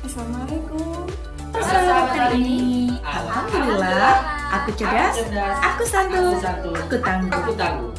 Assalamualaikum. Selamat hari ini. Alhamdulillah, aku cerdas, aku santun, aku tangguh.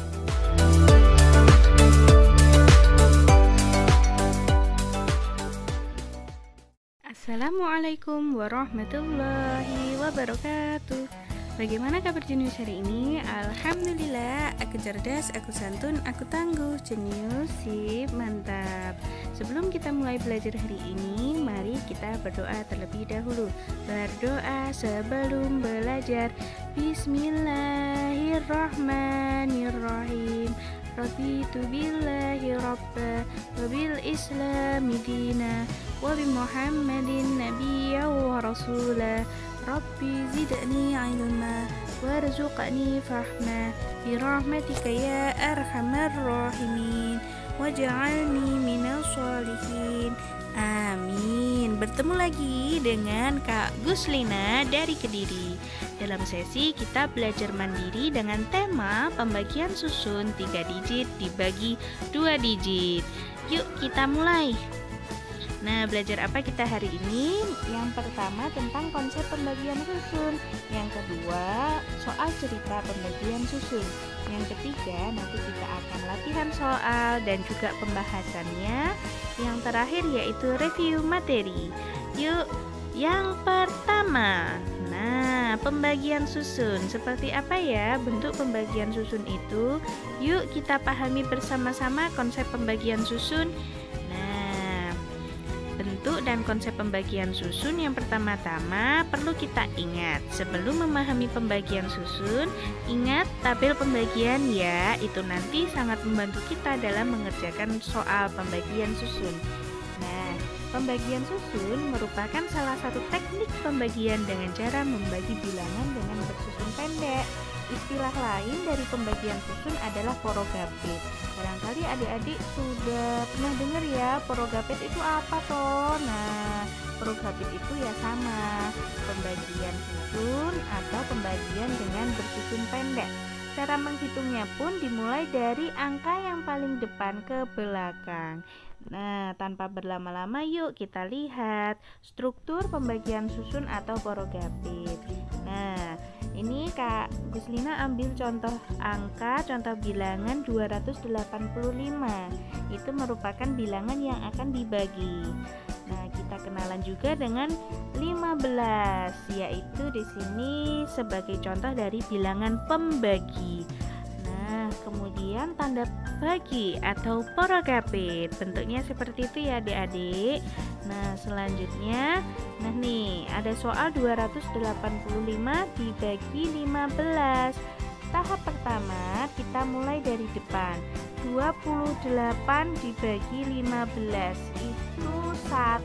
Assalamualaikum warahmatullahi wabarakatuh. Bagaimana kabar jenius hari ini? Alhamdulillah, aku cerdas, aku santun, aku tangguh. Jenius, sip, mantap. Sebelum kita mulai belajar hari ini, mari kita berdoa terlebih dahulu. Berdoa sebelum belajar. Bismillahirrahmanirrahim. Raditu billahi rabba wa bil islami dina wa bi Muhammadin nabiyya wa rasula. Rabbi zidni ilma warzuqni fahma bi rahmatika ya arhamar rahimin waj'alni minas sholihin. Amin. Bertemu lagi dengan Kak Guslina dari Kediri. Dalam sesi kita belajar mandiri dengan tema pembagian susun 3 digit dibagi 2 digit. Yuk kita mulai. Nah, belajar apa kita hari ini? Yang pertama tentang konsep pembagian susun. Yang kedua, soal cerita pembagian susun. Yang ketiga, nanti kita akan latihan soal dan juga pembahasannya. Yang terakhir yaitu review materi. Yuk, yang pertama. Nah, pembagian susun. Seperti apa ya bentuk pembagian susun itu? Yuk kita pahami bersama-sama konsep pembagian susun. Bentuk dan konsep pembagian susun yang pertama-tama perlu kita ingat. Sebelum memahami pembagian susun, ingat tabel pembagian ya. Itu nanti sangat membantu kita dalam mengerjakan soal pembagian susun. Nah, pembagian susun merupakan salah satu teknik pembagian dengan cara membagi bilangan dengan bersusun pendek. Istilah lain dari pembagian susun adalah porogapit. Barangkali adik-adik sudah pernah dengar ya, porogapit itu apa toh? Nah, porogapit itu ya sama, pembagian susun atau pembagian dengan bersusun pendek. Cara menghitungnya pun dimulai dari angka yang paling depan ke belakang. Nah, tanpa berlama-lama yuk kita lihat struktur pembagian susun atau porogapit. Nah, ini Kak Guslina ambil contoh angka, contoh bilangan 285. Itu merupakan bilangan yang akan dibagi. Nah, kita kenalan juga dengan 15, yaitu di sini sebagai contoh dari bilangan pembagi. Nah, kemudian tanda bagi atau porogapit. Bentuknya seperti itu ya adik-adik. Nah, selanjutnya, nah nih, ada soal 285 dibagi 15. Tahap pertama, kita mulai dari depan. 28 dibagi 15 itu 1,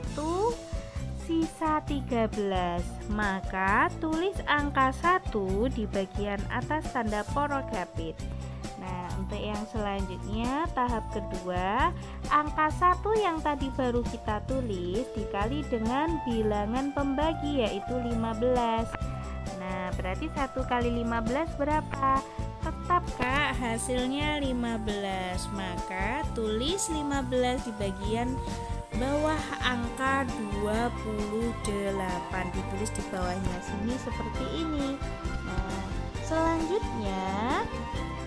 sisa 13. Maka tulis angka 1 di bagian atas tanda porogapit. Nah, untuk yang selanjutnya tahap kedua, angka 1 yang tadi baru kita tulis dikali dengan bilangan pembagi yaitu 15. Nah, berarti 1 kali 15 berapa? Tetap Kak, hasilnya 15. Maka tulis 15 di bagian bawah angka 28, ditulis di bawahnya sini seperti ini. Nah, selanjutnya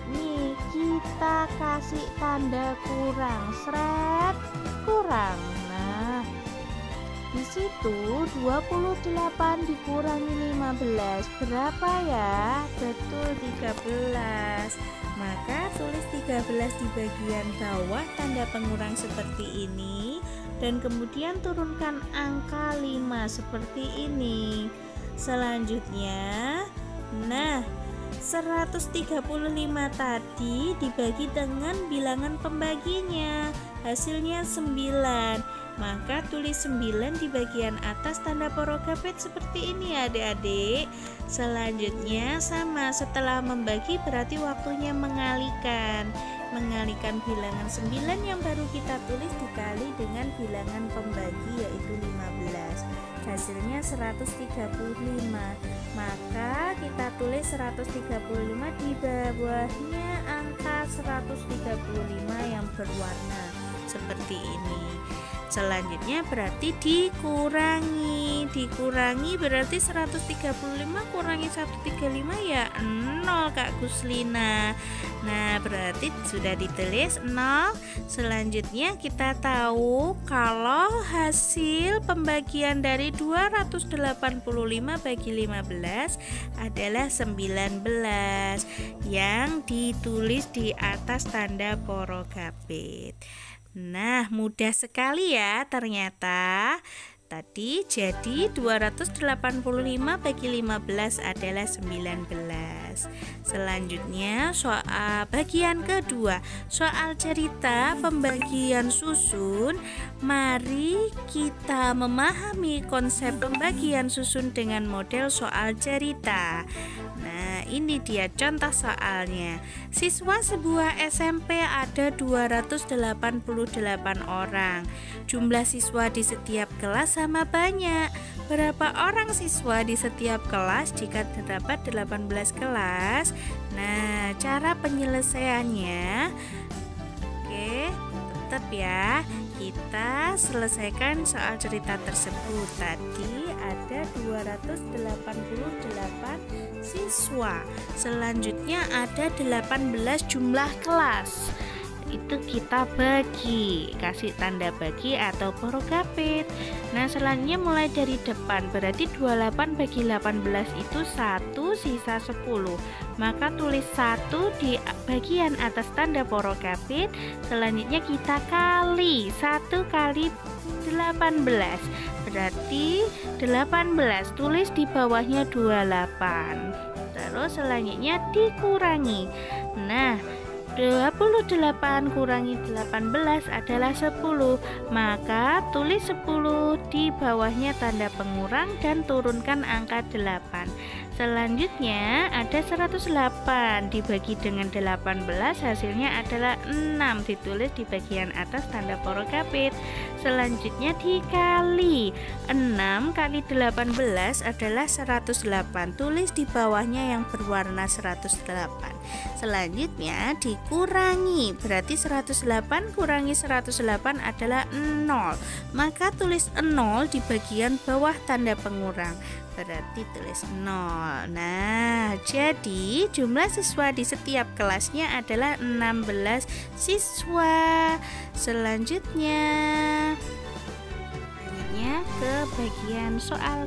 nih kita kasih tanda kurang, seret kurang. Nah, di situ 28 dikurangi 15 berapa ya? Betul, 13. Maka tulis 13 di bagian bawah tanda pengurang seperti ini dan kemudian turunkan angka 5 seperti ini. Selanjutnya, nah 135 tadi dibagi dengan bilangan pembaginya, hasilnya 9. Maka tulis 9 di bagian atas tanda porogapit seperti ini ya adik-adik. Selanjutnya sama, setelah membagi berarti waktunya mengalihkan bilangan 9 yang baru kita tulis dikali dengan bilangan pembagi yaitu 15. Hasilnya 135. Maka kita tulis 135 di bawahnya angka 135 yang berwarna seperti ini. Selanjutnya berarti dikurangi berarti 135 kurangi 135 ya 0 Kak Guslina. Nah, berarti sudah ditulis 0. Selanjutnya kita tahu kalau hasil pembagian dari 285 bagi 15 adalah 19 yang ditulis di atas tanda porogapit. Nah, mudah sekali ya ternyata. Tadi jadi 285 bagi 15 adalah 19. Selanjutnya soal bagian kedua, soal cerita pembagian susun. Mari kita memahami konsep pembagian susun dengan model soal cerita. Nah, ini dia contoh soalnya. Siswa sebuah SMP ada 288 orang. Jumlah siswa di setiap kelas sama banyak. Berapa orang siswa di setiap kelas jika terdapat 18 kelas? Nah, cara penyelesaiannya tetap ya, kita selesaikan soal cerita tersebut. Tadi ada 288 siswa. Selanjutnya ada 18 jumlah kelas. Itu kita bagi, kasih tanda bagi atau porogapit. Nah, selanjutnya mulai dari depan, berarti 28 bagi 18 itu 1, sisa 10. Maka tulis 1 di bagian atas tanda porogapit. Selanjutnya kita kali 1 kali 18, berarti 18, tulis di bawahnya 28. Terus selanjutnya dikurangi. Nah, 28 kurangi 18 adalah 10. Maka tulis 10 di bawahnya tanda pengurang dan turunkan angka 8. Selanjutnya ada 108 dibagi dengan 18, hasilnya adalah 6, ditulis di bagian atas tanda porogapit. Selanjutnya dikali 6 kali 18 adalah 108, tulis di bawahnya yang berwarna 108. Selanjutnya dikurangi, berarti 108 kurangi 108 adalah 0. Maka tulis 0 di bagian bawah tanda pengurang, berarti tulis 0. Nah, jadi jumlah siswa di setiap kelasnya adalah 16 siswa. Selanjutnya ke bagian soal,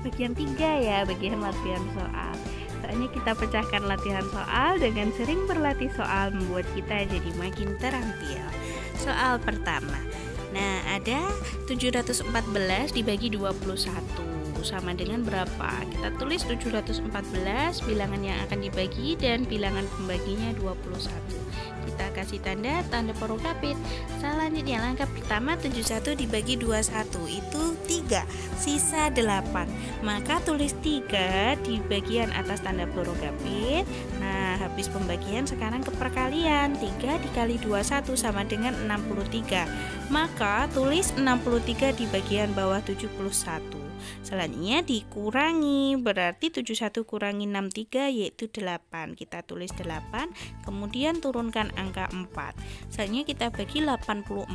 bagian 3 ya, bagian latihan soal. Soalnya kita pecahkan latihan soal dengan sering berlatih soal membuat kita jadi makin terampil. Soal pertama. Nah, ada 714 dibagi 21 sama dengan berapa? Kita tulis 714 bilangan yang akan dibagi dan bilangan pembaginya 21. Kita kasih tanda porogapit. Selanjutnya langkah pertama 71 dibagi 21 itu 3, sisa 8. Maka tulis 3 di bagian atas tanda porogapit. Nah, habis pembagian sekarang ke perkalian. 3 dikali 21 sama dengan 63. Maka tulis 63 di bagian bawah 71. Selanjutnya dikurangi, berarti 71 kurangi 63 yaitu 8. Kita tulis 8, kemudian turunkan angka 4. Selanjutnya kita bagi 84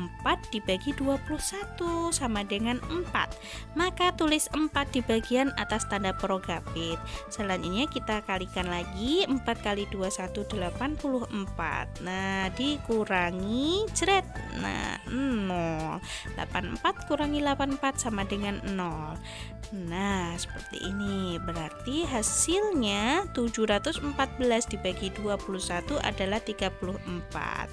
dibagi 21 sama dengan 4. Maka tulis 4 di bagian atas tanda porogapit. Selanjutnya kita kalikan lagi, 4 kali 21 84. Nah, dikurangi jret. Nah, 0. 84 kurangi 84 sama dengan 0. Nah, seperti ini. Berarti hasilnya 714 dibagi 21 adalah 34.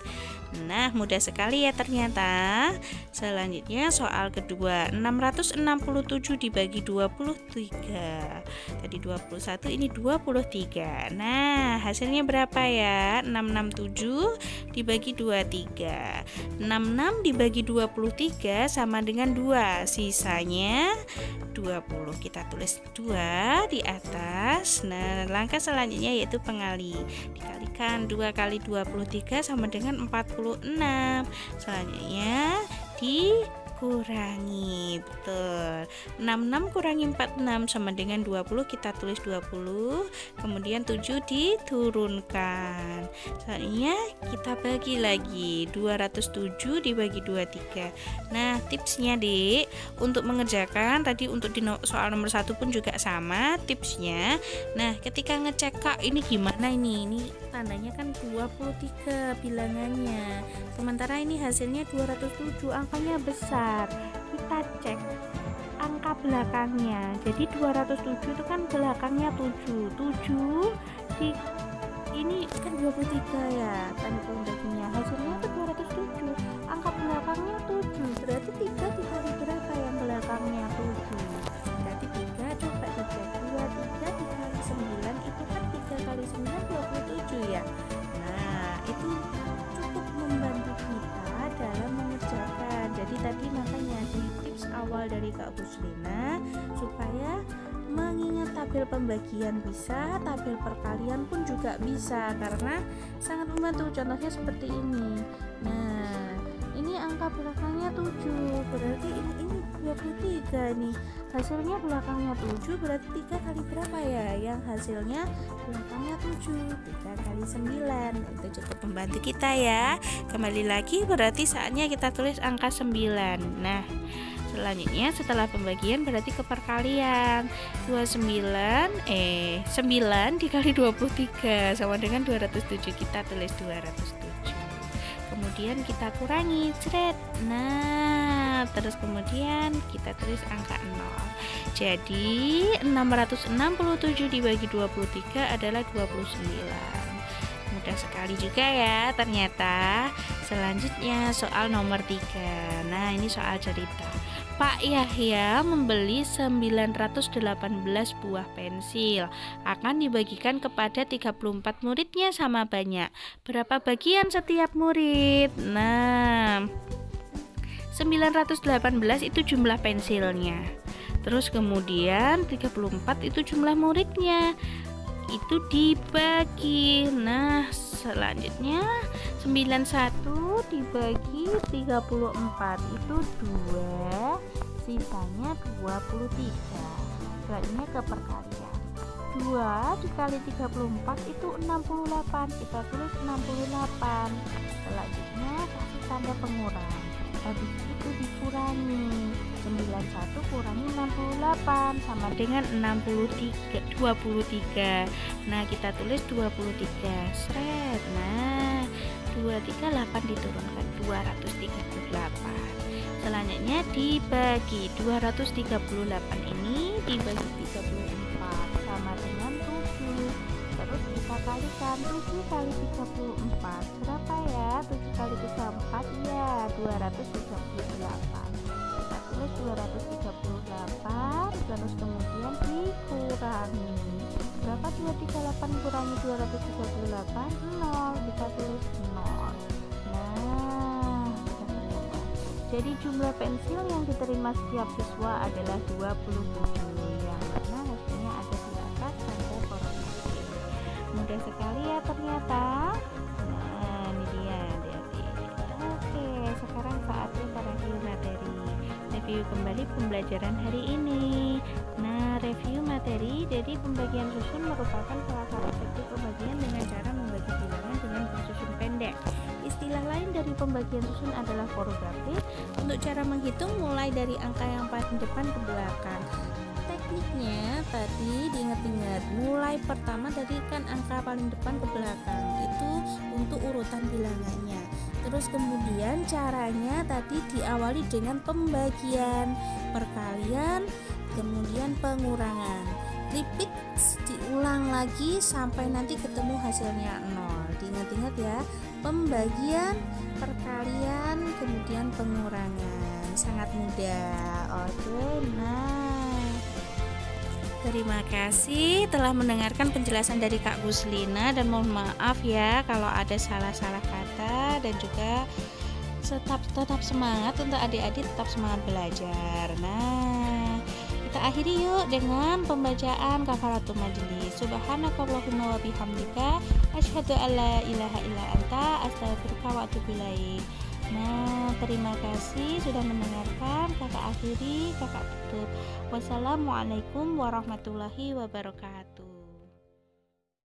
Nah, mudah sekali ya ternyata. Selanjutnya soal kedua, 667 dibagi 23. Tadi 21, ini 23. Nah, hasilnya berapa ya? 667 dibagi 23. 66 dibagi 23 sama dengan 2. Sisanya 20. Kita tulis 2 di atas. Nah, langkah selanjutnya yaitu pengali. Dikalikan 2 kali 23 sama dengan 46. Selanjutnya kurangi. Betul. 66 kurangi 46 sama dengan 20, kita tulis 20. Kemudian 7 diturunkan. Selanjutnya kita bagi lagi. 207 dibagi 23. Nah, tipsnya Dik, untuk mengerjakan tadi untuk di soal nomor 1 pun juga sama tipsnya. Nah, ketika ngecek Kak ini gimana ini tandanya kan 23 bilangannya, sementara ini hasilnya 207, angkanya besar. Kita cek angka belakangnya. Jadi 207 itu kan belakangnya 7 di ini kan 23 ya, tanda pembaginya hasilnya itu 207, angka belakangnya 7, berarti 3 dikali berapa yang belakangnya 7? Berarti 3, coba dicek, 23 dikali 9 itu kan 3 kali 9 27 ya. Nah, itu cukup membantu kita dalam mengerjakan. Jadi tadi makanya di tips awal dari Kak Guslina supaya mengingat tabel pembagian bisa, tabel perkalian pun juga bisa, karena sangat membantu. Contohnya seperti ini. Nah, ini angka belakangnya 7, berarti ini 23 nih. Hasilnya belakangnya 7, berarti 3 kali berapa ya? Yang hasilnya belakangnya 7, 3 kali 9. Itu cukup membantu kita ya. Kembali lagi, berarti saatnya kita tulis angka 9. Nah, selanjutnya setelah pembagian berarti ke perkalian. 9 dikali 23 sama dengan 207, kita tulis 207. Kemudian kita kurangi, cret. Nah, terus kemudian kita tulis angka 0. Jadi 667 dibagi 23 adalah 29. Mudah sekali juga ya ternyata. Selanjutnya soal nomor 3. Nah, ini soal cerita. Pak Yahya membeli 918 buah pensil, akan dibagikan kepada 34 muridnya sama banyak. Berapa bagian setiap murid? Nah, 918 itu jumlah pensilnya. Terus kemudian 34 itu jumlah muridnya. Itu dibagi. Nah, selanjutnya 91 dibagi 34 itu 2, sisanya 23. Selanjutnya ke perkalian. 2 dikali 34 itu 68, kita tulis 68. Selanjutnya kasih tanda pengurang. Habis itu dikurangi. 91 kurangi 68 sama dengan 23. Nah, kita tulis 23. Sret. Nah, 23 8 diturunkan 238. Selanjutnya dibagi 238 ini dibagi 34 sama dengan 7. Terus kita kalikan 7 kali 34 berapa ya? 7 kali 34 ya 238. Kita tulis 238, terus kemudian dikurangi. Berapa 238 kurangi 238? 0, kita tulis 0. Nah, jadi jumlah pensil yang diterima setiap siswa adalah 27, yang mana hasilnya ada di atas tanda korelasi. Mudah sekali ya ternyata. Nah, ini dia adik-adik. Oke, sekarang saatnya para review materi. Review kembali pembelajaran hari ini. Nah, review materi, jadi pembagian susun merupakan salah satu teknik pembagian dengan cara membagi bilangan dengan bersusun pendek. Istilah lain dari pembagian susun adalah forografik. Untuk cara menghitung mulai dari angka yang paling depan ke belakang. Tekniknya tadi diingat-ingat, mulai pertama dari kan angka paling depan ke belakang itu untuk urutan bilangannya. Terus kemudian caranya tadi diawali dengan pembagian, perkalian, kemudian pengurangan. Repeat, diulang lagi sampai nanti ketemu hasilnya 0. Diingat-ingat ya, pembagian, perkalian, kemudian pengurangan. Sangat mudah. Oke, nah, terima kasih telah mendengarkan penjelasan dari Kak Guslina, dan mohon maaf ya kalau ada salah-salah kata, dan juga tetap semangat untuk adik-adik, tetap semangat belajar. Nah, kita akhiri yuk dengan pembacaan kafaratul majelis. Subhanakallahumma wa bihamdika asyhadu alla ilaha illa anta astaghfiruka wa atubu ilaik. Nah, terima kasih sudah mendengarkan. Kakak akhiri, kakak tutup. Wassalamualaikum warahmatullahi wabarakatuh.